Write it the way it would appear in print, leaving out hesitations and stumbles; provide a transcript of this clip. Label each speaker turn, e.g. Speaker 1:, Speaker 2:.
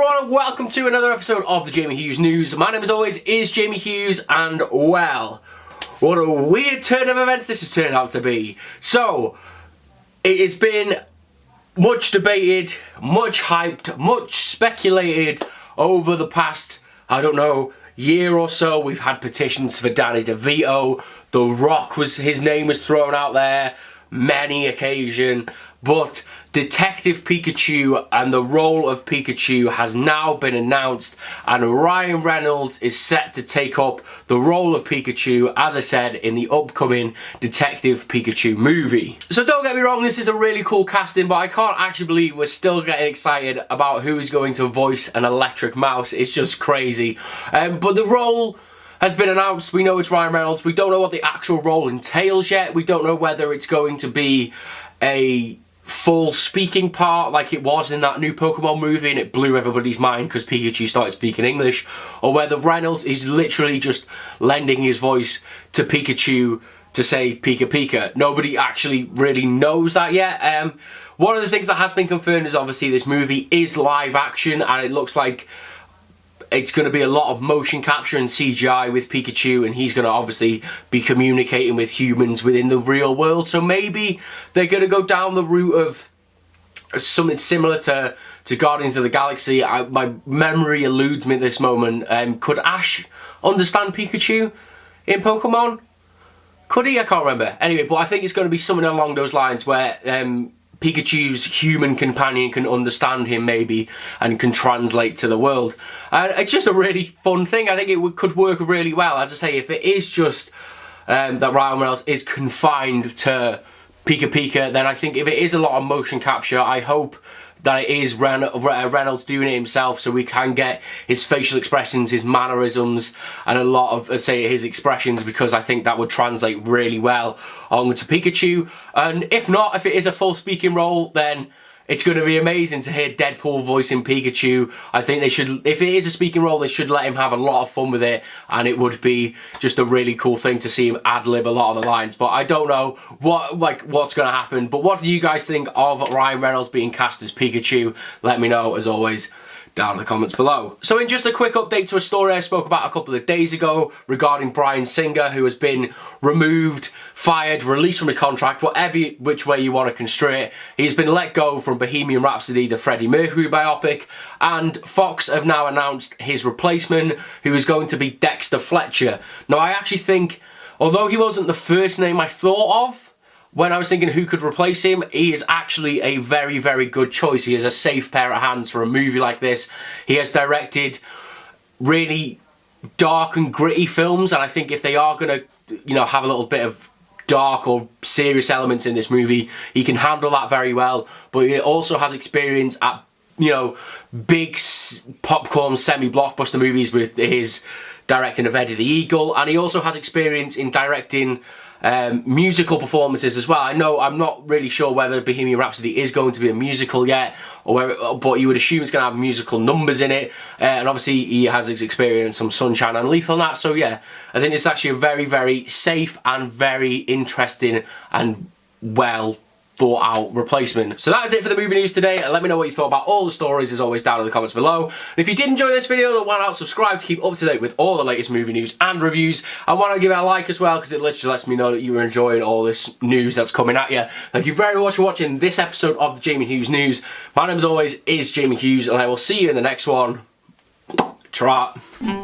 Speaker 1: everyone and welcome to another episode of the Jamie Hughes News. My name as always is Jamie Hughes and well, what a weird turn of events this has turned out to be. So, it has been much debated, much hyped, much speculated over the past, I don't know, year or so. We've had petitions for Danny DeVito, The Rock his name was thrown out there, many occasion, but Detective Pikachu and the role of Pikachu has now been announced, and Ryan Reynolds is set to take up the role of Pikachu, as I said, in the upcoming Detective Pikachu movie. So don't get me wrong, this is a really cool casting, but I can't actually believe we're still getting excited about who is going to voice an electric mouse. It's just crazy. But the role has been announced. We know it's Ryan Reynolds. We don't know what the actual role entails yet. We don't know whether it's going to be a full speaking part like it was in that new Pokemon movie and it blew everybody's mind because Pikachu started speaking English, or whether Reynolds is literally just lending his voice to Pikachu to say Pika Pika. Nobody actually really knows that yet. One of the things that has been confirmed is obviously this movie is live action, and it looks like it's going to be a lot of motion capture and CGI with Pikachu, and he's going to obviously be communicating with humans within the real world. So maybe they're going to go down the route of something similar to Guardians of the Galaxy. My memory eludes me at this moment. Could Ash understand Pikachu in Pokemon? Could he? I can't remember. Anyway, but I think it's going to be something along those lines where Pikachu's human companion can understand him maybe and can translate to the world. And it's just a really fun thing. I think it could work really well. As I say, if it is just that Ryan Reynolds is confined to Pika Pika, then I think if it is a lot of motion capture, I hope that it is Reynolds doing it himself, so we can get his facial expressions, his mannerisms, and a lot of, say, his expressions, because I think that would translate really well onto Pikachu. And if not, if it is a full speaking role, then it's going to be amazing to hear Deadpool voicing Pikachu. I think they should, if it is a speaking role, they should let him have a lot of fun with it, and it would be just a really cool thing to see him ad-lib a lot of the lines. But I don't know what's going to happen. But what do you guys think of Ryan Reynolds being cast as Pikachu? Let me know, as always, down in the comments below. So in just a quick update to a story I spoke about a couple of days ago regarding Bryan Singer, who has been removed, fired, released from the contract, whatever which way you want to construe it. He's been let go from Bohemian Rhapsody, the Freddie Mercury biopic, and Fox have now announced his replacement, who is going to be Dexter Fletcher. Now I actually think, although he wasn't the first name I thought of when I was thinking who could replace him, he is actually a very, very good choice. He is a safe pair of hands for a movie like this. He has directed really dark and gritty films, and I think if they are going to, you know, have a little bit of dark or serious elements in this movie, he can handle that very well. But he also has experience at, you know, big popcorn semi-blockbuster movies with his directing of Eddie the Eagle, and he also has experience in directing musical performances as well. I know, I'm not really sure whether Bohemian Rhapsody is going to be a musical yet, but you would assume it's going to have musical numbers in it, and obviously he has his experience from Sunshine and Leaf on that, so yeah, I think it's actually a very, very safe and very interesting and well thought out replacement. So that is it for the movie news today. Let me know what you thought about all the stories, as always, down in the comments below. And if you did enjoy this video, then why not subscribe to keep up to date with all the latest movie news and reviews, and why not give it a like as well, because it literally lets me know that you are enjoying all this news that's coming at you. Thank you very much for watching this episode of the Jamie Hughes News. My name, as always, is Jamie Hughes, and I will see you in the next one. Ta-ra.